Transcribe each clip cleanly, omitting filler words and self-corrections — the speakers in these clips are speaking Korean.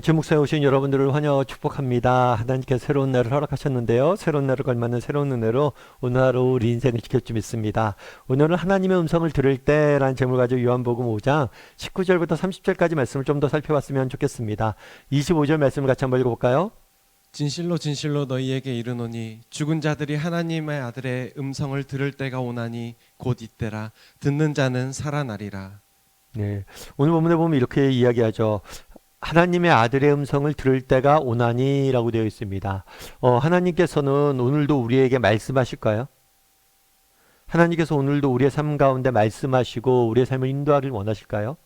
주목사에 오신 여러분들을 환영하고 축복합니다. 하나님께서 새로운 날을 허락하셨는데요. 새로운 날을 걸맞는 새로운 은혜로 오늘 하루 우리 인생을 지킬 줄 믿습니다. 오늘은 하나님의 음성을 들을 때라는 제목을 가지고 요한복음 5장 19절부터 30절까지 말씀을 좀 더 살펴봤으면 좋겠습니다. 25절 말씀을 같이 한번 읽어볼까요? 진실로 진실로 너희에게 이르노니 죽은 자들이 하나님의 아들의 음성을 들을 때가 오나니 곧 이때라. 듣는 자는 살아나리라. 네, 오늘 본문에 보면 이렇게 이야기하죠. 하나님의 아들의 음성을 들을 때가 오나니 라고 되어 있습니다. 하나님께서는 오늘도 우리에게 말씀하실까요? 하나님께서 오늘도 우리의 삶 가운데 말씀하시고 우리의 삶을 인도하길 원하실까요?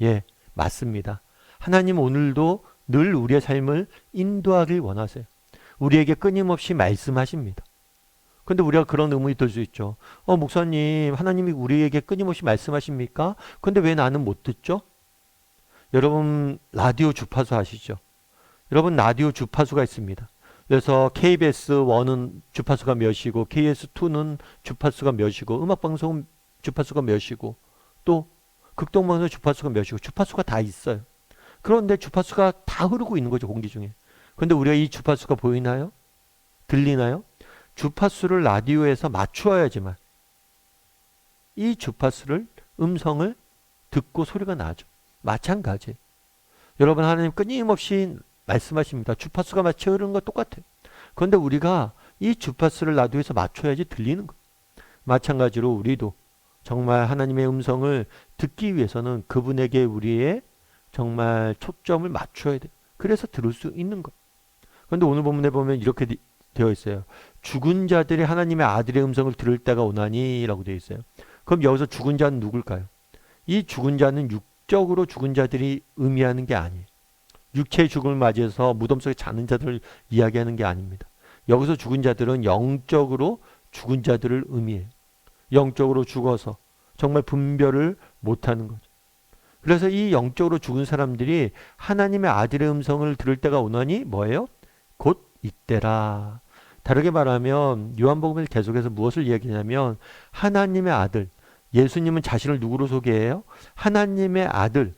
예, 맞습니다. 하나님 오늘도 늘 우리의 삶을 인도하길 원하세요. 우리에게 끊임없이 말씀하십니다. 근데 우리가 그런 의문이 들 수 있죠. 목사님, 하나님이 우리에게 끊임없이 말씀하십니까? 근데 왜 나는 못 듣죠? 여러분 라디오 주파수 아시죠? 여러분 라디오 주파수가 있습니다. 그래서 KBS1은 주파수가 몇이고 KBS2는 주파수가 몇이고 음악방송은 주파수가 몇이고 또 극동방송 주파수가 몇이고 주파수가 다 있어요. 그런데 주파수가 다 흐르고 있는 거죠, 공기 중에. 그런데 우리가 이 주파수가 보이나요? 들리나요? 주파수를 라디오에서 맞추어야지만 이 주파수를 음성을 듣고 소리가 나죠. 마찬가지. 여러분 하나님 끊임없이 말씀하십니다. 주파수가 마치 흐르는 거 똑같아요. 그런데 우리가 이 주파수를 라디오에서 맞춰야지 들리는 거예요. 마찬가지로 우리도 정말 하나님의 음성을 듣기 위해서는 그분에게 우리의 정말 초점을 맞춰야 돼요. 그래서 들을 수 있는 거예요. 그런데 오늘 본문에 보면 이렇게 되어 있어요. 죽은 자들이 하나님의 아들의 음성을 들을 때가 오나니 라고 되어 있어요. 그럼 여기서 죽은 자는 누굴까요? 이 죽은 자는 육적으로 죽은 자들이 의미하는 게 아니에요. 육체의 죽음을 맞이해서 무덤 속에 자는 자들을 이야기하는 게 아닙니다. 여기서 죽은 자들은 영적으로 죽은 자들을 의미해요. 영적으로 죽어서 정말 분별을 못하는 거죠. 그래서 이 영적으로 죽은 사람들이 하나님의 아들의 음성을 들을 때가 오나니 뭐예요? 곧 이때라. 다르게 말하면 요한복음을 계속해서 무엇을 이야기하냐면 하나님의 아들, 예수님은 자신을 누구로 소개해요? 하나님의 아들로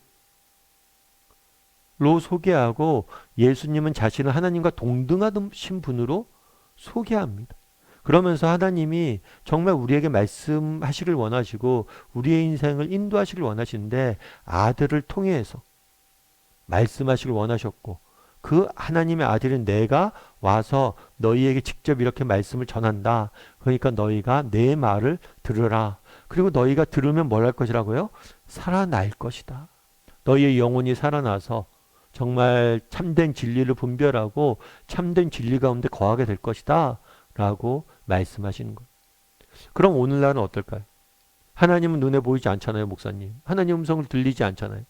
소개하고 예수님은 자신을 하나님과 동등하신 분으로 소개합니다. 그러면서 하나님이 정말 우리에게 말씀하시길 원하시고 우리의 인생을 인도하시길 원하시는데 아들을 통해서 말씀하시길 원하셨고 그 하나님의 아들인 내가 와서 너희에게 직접 이렇게 말씀을 전한다. 그러니까 너희가 내 말을 들으라. 그리고 너희가 들으면 뭘 할 것이라고요? 살아날 것이다. 너희의 영혼이 살아나서 정말 참된 진리를 분별하고 참된 진리 가운데 거하게 될 것이다. 라고 말씀하시는 거예요. 그럼 오늘날은 어떨까요? 하나님은 눈에 보이지 않잖아요, 목사님. 하나님 음성을 들리지 않잖아요.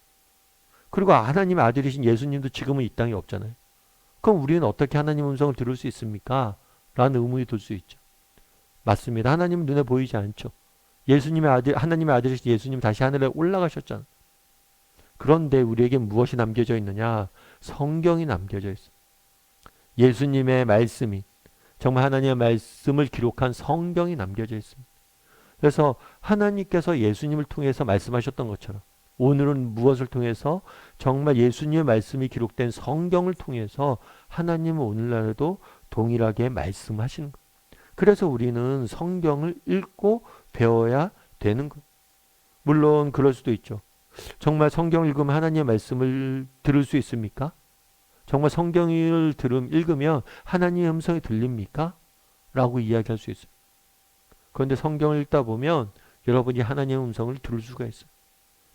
그리고 하나님의 아들이신 예수님도 지금은 이 땅에 없잖아요. 그럼 우리는 어떻게 하나님 음성을 들을 수 있습니까? 라는 의문이 들 수 있죠. 맞습니다. 하나님은 눈에 보이지 않죠. 예수님의 아들, 하나님의 아들이신 예수님 다시 하늘에 올라가셨잖아요. 그런데 우리에게 무엇이 남겨져 있느냐? 성경이 남겨져 있어요. 예수님의 말씀이 정말 하나님의 말씀을 기록한 성경이 남겨져 있습니다. 그래서 하나님께서 예수님을 통해서 말씀하셨던 것처럼 오늘은 무엇을 통해서 정말 예수님의 말씀이 기록된 성경을 통해서 하나님은 오늘날에도 동일하게 말씀하시는 거예요. 그래서 우리는 성경을 읽고 배워야 되는 거예요. 물론 그럴 수도 있죠. 정말 성경을 읽으면 하나님의 말씀을 들을 수 있습니까? 정말 성경을 읽으면 하나님의 음성이 들립니까? 라고 이야기할 수 있어요. 그런데 성경을 읽다 보면 여러분이 하나님의 음성을 들을 수가 있어요.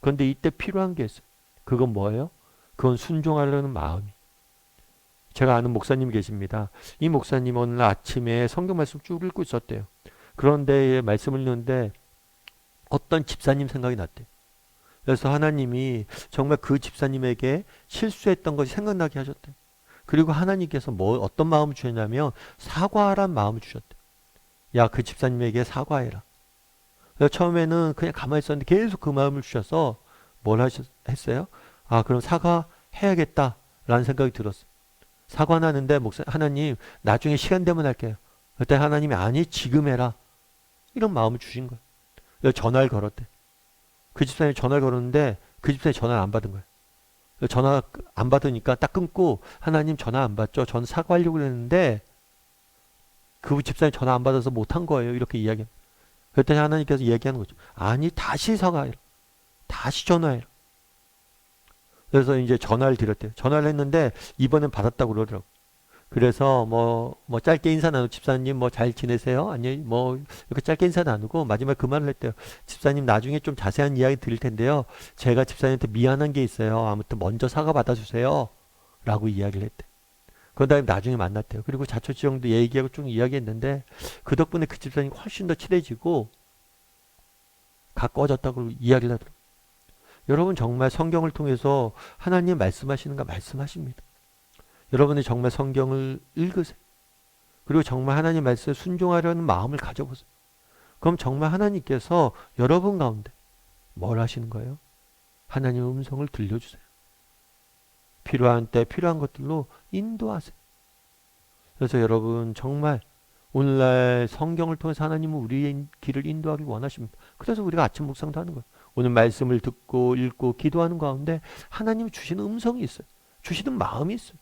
그런데 이때 필요한 게 있어요. 그건 뭐예요? 그건 순종하려는 마음이. 제가 아는 목사님이 계십니다. 이 목사님 오늘 아침에 성경 말씀 쭉 읽고 있었대요. 그런데 말씀을 읽는데 어떤 집사님 생각이 났대요. 그래서 하나님이 정말 그 집사님에게 실수했던 것이 생각나게 하셨대요. 그리고 하나님께서 어떤 마음을 주셨냐면 사과하라는 마음을 주셨대요. 야, 그 집사님에게 사과해라. 그래서 처음에는 그냥 가만히 있었는데 계속 그 마음을 주셔서 뭘 했어요? 아, 그럼 사과해야겠다라는 생각이 들었어요. 사과는 하는데 하나님 나중에 시간 되면 할게요. 그때 하나님이 아니 지금 해라. 이런 마음을 주신 거예요. 그래서 전화를 걸었대. 그 집사님이 전화를 걸었는데 그 집사님이 전화를 안 받은 거예요. 전화 안 받으니까 딱 끊고 하나님 전화 안 받죠. 전 사과하려고 했는데 그 집사님 전화 안 받아서 못한 거예요. 이렇게 이야기. 그랬더니 하나님께서 얘기하는 거죠. 아니 다시 사과해라. 다시 전화해라. 그래서 이제 전화를 드렸대요. 전화를 했는데 이번엔 받았다고 그러더라고. 그래서 뭐 짧게 인사 나누고 집사님 뭐 잘 지내세요? 아니 뭐 이렇게 짧게 인사 나누고 마지막에 그 말을 했대요. 집사님 나중에 좀 자세한 이야기 드릴 텐데요. 제가 집사님한테 미안한 게 있어요. 아무튼 먼저 사과 받아주세요. 라고 이야기를 했대. 그 다음에 나중에 만났대요. 그리고 자초지종도 얘기하고 쭉 이야기했는데 그 덕분에 그 집사님이 훨씬 더 친해지고 가까워졌다고 이야기를 하더라고요. 여러분 정말 성경을 통해서 하나님 말씀하시는가 말씀하십니다. 여러분이 정말 성경을 읽으세요. 그리고 정말 하나님 말씀에 순종하려는 마음을 가져보세요. 그럼 정말 하나님께서 여러분 가운데 뭘 하시는 거예요? 하나님의 음성을 들려주세요. 필요한 때 필요한 것들로 인도하세요. 그래서 여러분 정말 오늘날 성경을 통해서 하나님은 우리의 길을 인도하길 원하십니다. 그래서 우리가 아침 묵상도 하는 거예요. 오늘 말씀을 듣고 읽고 기도하는 가운데 하나님이 주시는 음성이 있어요. 주시는 마음이 있어요.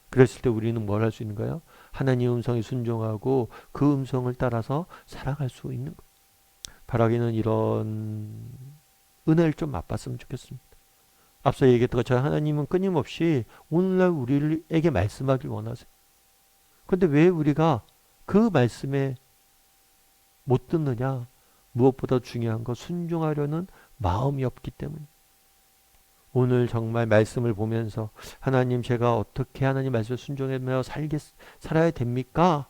그랬을 때 우리는 뭘 할 수 있는 거예요? 하나님의 음성에 순종하고 그 음성을 따라서 살아갈 수 있는 거예요. 바라기는 이런 은혜를 좀 맛봤으면 좋겠습니다. 앞서 얘기했던 것처럼 하나님은 끊임없이 오늘날 우리에게 말씀하길 원하세요. 그런데 왜 우리가 그 말씀에 못 듣느냐? 무엇보다 중요한 건 순종하려는 마음이 없기 때문에. 오늘 정말 말씀을 보면서 하나님 제가 어떻게 하나님 말씀에 순종하며 살아야 됩니까?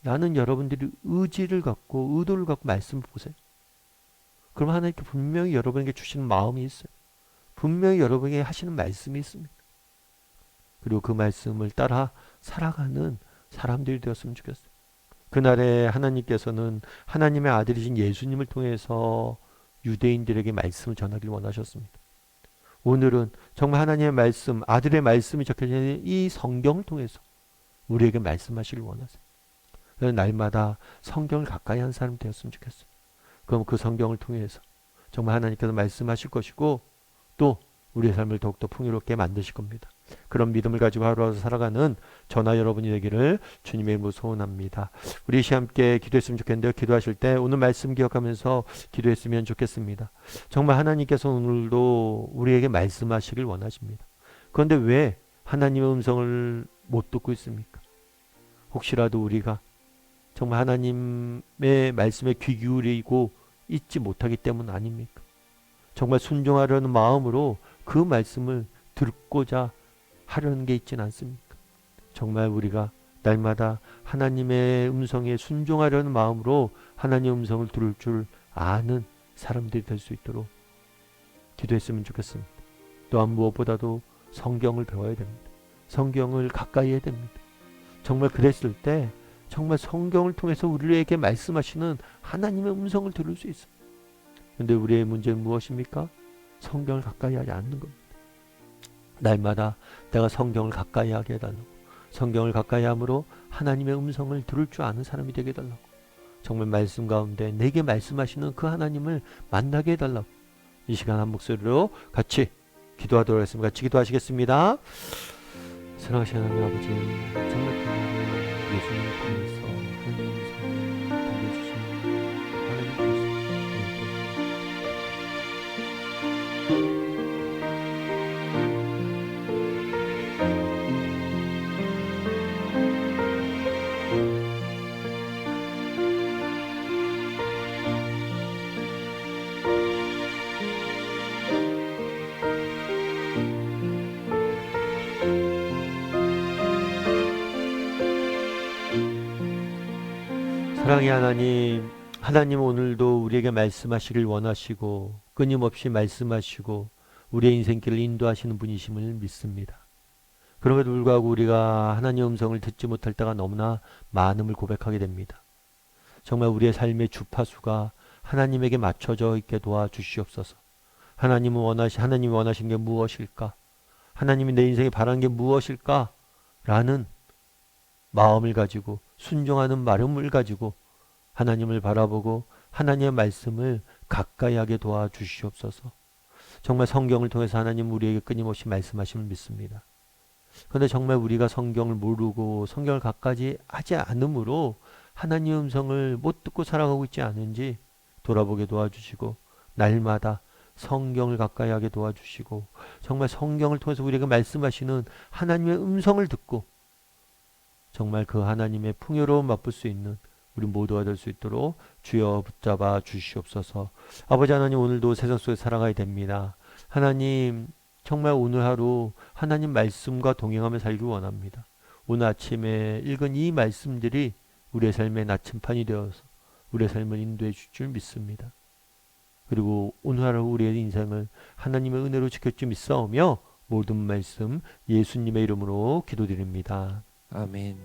라는 여러분들이 의지를 갖고 의도를 갖고 말씀을 보세요. 그럼 하나님께 분명히 여러분에게 주시는 마음이 있어요. 분명히 여러분에게 하시는 말씀이 있습니다. 그리고 그 말씀을 따라 살아가는 사람들이 되었으면 좋겠어요. 그날에 하나님께서는 하나님의 아들이신 예수님을 통해서 유대인들에게 말씀을 전하길 원하셨습니다. 오늘은 정말 하나님의 말씀, 아들의 말씀이 적혀져 있는 이 성경을 통해서 우리에게 말씀하시길 원하세요. 그래서 날마다 성경을 가까이 하는 사람이 되었으면 좋겠어요. 그럼 그 성경을 통해서 정말 하나님께서 말씀하실 것이고 또 우리의 삶을 더욱더 풍요롭게 만드실 겁니다. 그런 믿음을 가지고 하루하루 살아가는 저나 여러분이 되기를 주님의 이름으로 소원합니다. 우리 함께 기도했으면 좋겠는데요. 기도하실 때 오늘 말씀 기억하면서 기도했으면 좋겠습니다. 정말 하나님께서 오늘도 우리에게 말씀하시길 원하십니다. 그런데 왜 하나님의 음성을 못 듣고 있습니까? 혹시라도 우리가 정말 하나님의 말씀에 귀 기울이고 있지 못하기 때문 아닙니까? 정말 순종하려는 마음으로 그 말씀을 듣고자 하려는 게 있지는 않습니까? 정말 우리가 날마다 하나님의 음성에 순종하려는 마음으로 하나님의 음성을 들을 줄 아는 사람들이 될 수 있도록 기도했으면 좋겠습니다. 또한 무엇보다도 성경을 배워야 됩니다. 성경을 가까이 해야 됩니다. 정말 그랬을 때 정말 성경을 통해서 우리에게 말씀하시는 하나님의 음성을 들을 수 있어요. 그런데 우리의 문제는 무엇입니까? 성경을 가까이 하지 않는 겁니다. 날마다 내가 성경을 가까이 하게 해달라고, 성경을 가까이 함으로 하나님의 음성을 들을 줄 아는 사람이 되게 해달라고, 정말 말씀 가운데 내게 말씀하시는 그 하나님을 만나게 해달라고 이 시간 한 목소리로 같이 기도하도록 하겠습니다. 같이 기도하시겠습니다. 사랑하시는 하나님 아버지, 정말 그날에 예수님을 통해서 하나님의 음성을 들려주시는 하나님께서 사랑의 하나님, 하나님 오늘도 우리에게 말씀하시길 원하시고 끊임없이 말씀하시고 우리의 인생길을 인도하시는 분이심을 믿습니다. 그럼에도 불구하고 우리가 하나님의 음성을 듣지 못할 때가 너무나 많음을 고백하게 됩니다. 정말 우리의 삶의 주파수가 하나님에게 맞춰져 있게 도와주시옵소서. 하나님이 원하시는 게 무엇일까? 하나님이 내 인생에 바라는 게 무엇일까? 라는 마음을 가지고 순종하는 마음을 가지고 하나님을 바라보고 하나님의 말씀을 가까이 하게 도와주시옵소서. 정말 성경을 통해서 하나님 우리에게 끊임없이 말씀하심을 믿습니다. 그런데 정말 우리가 성경을 모르고 성경을 갖가지 하지 않으므로 하나님의 음성을 못 듣고 살아가고 있지 않은지 돌아보게 도와주시고, 날마다 성경을 가까이 하게 도와주시고, 정말 성경을 통해서 우리에게 말씀하시는 하나님의 음성을 듣고 정말 그 하나님의 풍요로움 맛볼 수 있는 우리 모두가 될 수 있도록 주여 붙잡아 주시옵소서. 아버지 하나님, 오늘도 세상 속에 살아가야 됩니다. 하나님, 정말 오늘 하루 하나님 말씀과 동행하며 살기 원합니다. 오늘 아침에 읽은 이 말씀들이 우리의 삶의 나침판이 되어서 우리의 삶을 인도해 줄 줄 믿습니다. 그리고 오늘 하루 우리의 인생을 하나님의 은혜로 지킬 줄 믿사오며 모든 말씀 예수님의 이름으로 기도드립니다. 아멘.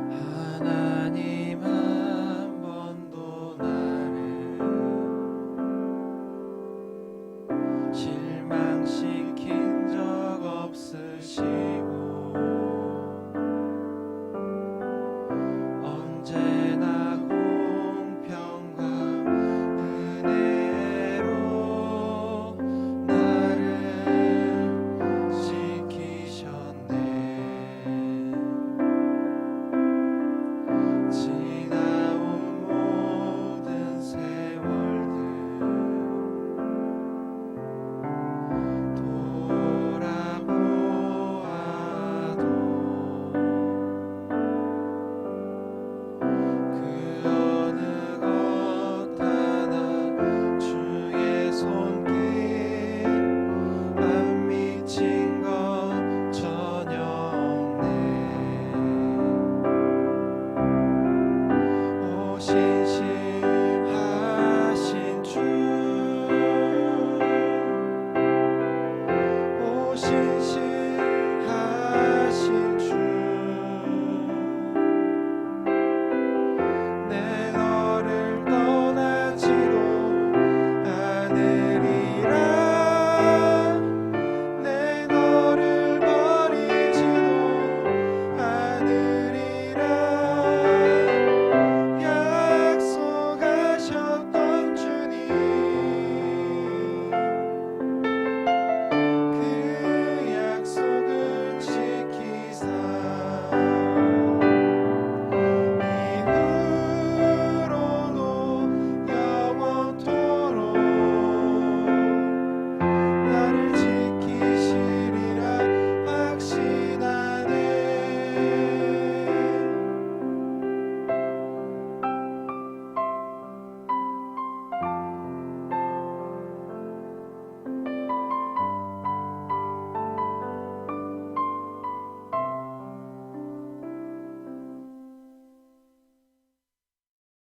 하나님 한 번도 나를 실망시킨 적 없으시고 언제나 공평과 은혜로 나를 지키셨네. 지나온 모든 세월들 돌아보아도 그 어느 것 하나 주의 손길 안 미친 것 전혀 없네. 오신실하신 주, 오신실